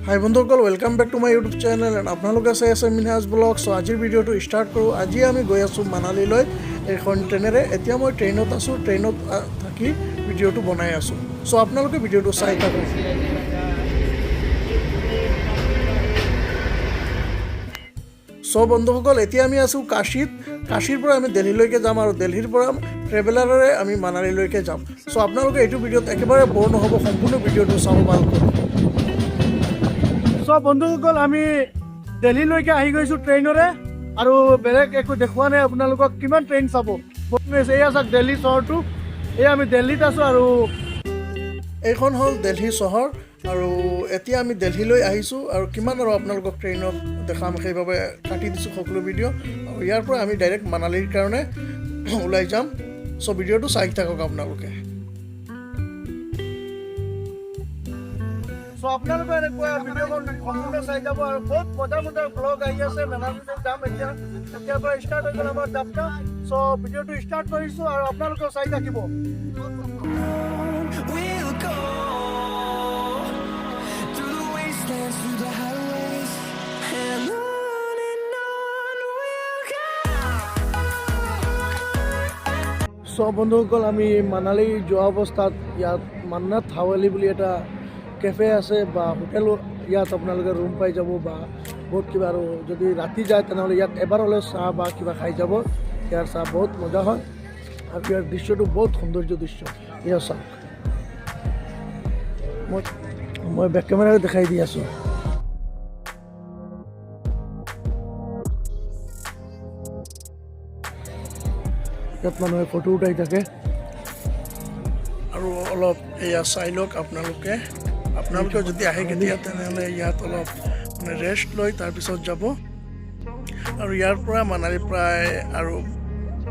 হাই বন্ধুসকল, welcome back to my YouTube channel and আপোনালোকে চাই আছে মিনহাজ ব্লগ। চ' আজিৰ ভিডিঅ'টো ষ্টাৰ্ট কৰোঁ। আজি আমি গৈ আছোঁ মানালীলৈ এখন ট্ৰেইনেৰে। এতিয়া মই ট্ৰেইনত আছোঁ, ট্ৰেইনত থাকি ভিডিঅ'টো বনাই আছোঁ। চ' আপোনালোকে ভিডিঅ'টো চাই থাকক। চ' বন্ধুসকল, এতিয়া আমি আছোঁ কাশীত। কাশীৰ পৰা আমি দিল্লীলৈকে যাম আৰু দিল্লীৰ পৰা ট্ৰেভেলাৰেৰে আমি মানালীলৈকে যাম। চ' আপোনালোকে এইটো ভিডিঅ'ত একেবাৰে ব'ৰ নহ'ব, সম্পূৰ্ণ ভিডিঅ'টো চাব ভালকৈ। চ' বন্ধুসকল, আমি দিল্লীলৈকে আহি গৈছোঁ ট্ৰেইনৰে আৰু বেলেগ একো দেখুওৱা নাই আপোনালোকক। কিমান ট্ৰেইন চাব, এয়া চাওক দিল্লী চহৰটো। এয়া আমি দিল্লীত আছোঁ আৰু এইখন হ'ল দিল্লী চহৰ। আৰু এতিয়া আমি দিল্লীলৈ আহিছোঁ আৰু কিমান আৰু আপোনালোকক ট্ৰেইনত দেখাম, সেইবাবে কাটি দিছোঁ সকলো ভিডিঅ'। আৰু ইয়াৰ পৰা আমি ডাইৰেক্ট মানালীৰ কাৰণে ওলাই যাম। চ' ভিডিঅ'টো চাই থাকক আপোনালোকে। চ' আপোনালোকে এনেকুৱা ভিডিঅ'খন সম্পূৰ্ণ চাই যাব আৰু বহুত মজা ব্লগ আহি আছে। মানালীলৈ যাম এতিয়াৰ পৰা ষ্টাৰ্ট হৈ গ'ল আমাৰ যাত্ৰা। চ' ভিডিঅ'টো ষ্টাৰ্ট কৰিছোঁ আৰু আপোনালোকেও চাই থাকিব। চ' বন্ধুসকল, আমি মানালী যোৱা অৱস্থাত ইয়াত মান্নাত হাৱেলী বুলি এটা কেফে আছে বা হোটেল, ইয়াত আপোনালোকে ৰুম পাই যাব বা বহুত কিবা। আৰু যদি ৰাতি যায় তেনেহ'লে ইয়াত এবাৰ হ'লে চাহ বা কিবা খাই যাব। ইয়াৰ চাহ বহুত মজা হয় আৰু ইয়াৰ দৃশ্যটো বহুত সৌন্দৰ্য দৃশ্য। ইয়াৰ চাওক, মই বেক কেমেৰাৰে দেখাই দি আছোঁ। ইয়াত মানুহে ফটো উঠাই থাকে আৰু অলপ এয়া চাই লওক আপোনালোকে যদি আহে কেতিয়া, তেনেহ'লে ইয়াত অলপ মানে ৰেষ্ট লৈ তাৰপিছত যাব। আৰু ইয়াৰ পৰা মানালী প্ৰায় আৰু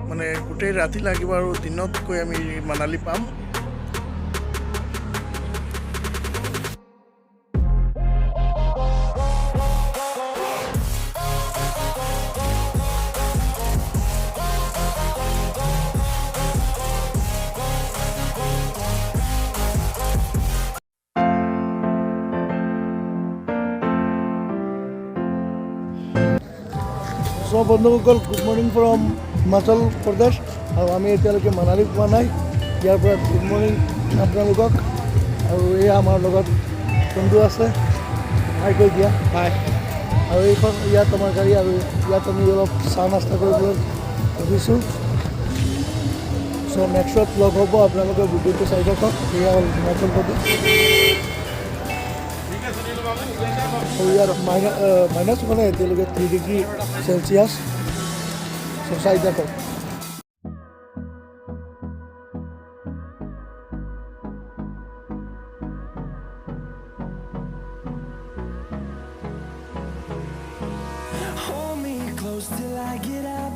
মানে গোটেই ৰাতি লাগিব আৰু দিনত গৈ আমি মানালী পাম। চ' বন্ধুসকল, good morning from Himachal Pradesh. আৰু আমি এতিয়ালৈকে মানালী পোৱা নাই। ইয়াৰ পৰা গুড মৰ্ণিং আপোনালোকক। আৰু এয়া আমাৰ লগত বন্ধু আছে, হাই কৈ দিয়া। হাই। আৰু এইখন ইয়াত আমাৰ গাড়ী, আৰু ইয়াত আমি অলপ চাহ নাস্তা কৰিবলৈ ভাবিছোঁ। চ' নেক্সট লগ হ'ব, আপোনালোকে ভিডিঅ'টো চাই থাকক। এয়া হ'ল হিমাচল প্ৰদেশ। ইয়াৰ মাইনাছ মানে এতিয়ালৈকে 3 ডিগ্ৰী চেলচিয়াছ। চ' চাই থাকক। Till I get up,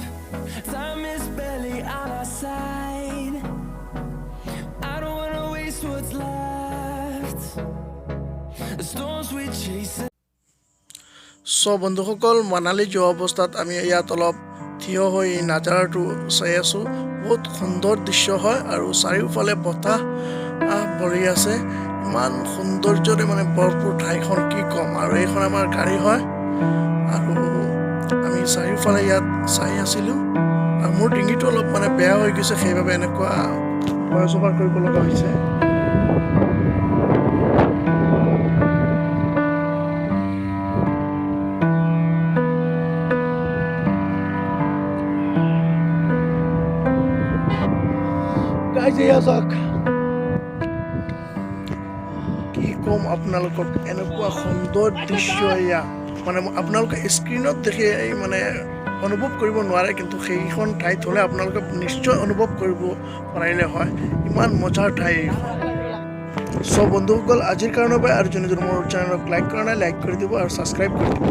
time is barely on our side. I don't wanna waste what's left. The storms we chase. চ' বন্ধুসকল, মানালী যোৱা অৱস্থাত আমি ইয়াত অলপ থিয় হৈ নাজাৰাটো চাই আছোঁ। বহুত সুন্দৰ দৃশ্য হয় আৰু চাৰিওফালে বতাহ বলি আছে। ইমান সৌন্দৰ্যৰে মানে ভৰপূৰ ঠাইখন, কি ক'ম। আৰু এইখন আমাৰ গাড়ী হয় আৰু আমি চাৰিওফালে ইয়াত চাই আছিলোঁ। আৰু মোৰ ডিঙিটো অলপ মানে বেয়া হৈ গৈছে, সেইবাবে এনেকুৱা ভইচ অভাৰ কৰিব লগা হৈছে। কি ক'ম আপোনালোকক, এনেকুৱা সুন্দৰ দৃশ্য এয়া মানে আপোনালোকে স্ক্ৰীণত দেখি মানে অনুভৱ কৰিব নোৱাৰে, কিন্তু সেইখন ঠাইত হ'লে আপোনালোকে নিশ্চয় অনুভৱ কৰিব পাৰিলে হয়। ইমান মজাৰ ঠাই এইখন। চ' বন্ধুসকল, আজিৰ কাৰণে পাই আৰু যোনে মোৰ চেনেলক লাইক কৰা নাই, লাইক কৰি দিব আৰু ছাবস্ক্ৰাইব কৰি দিব।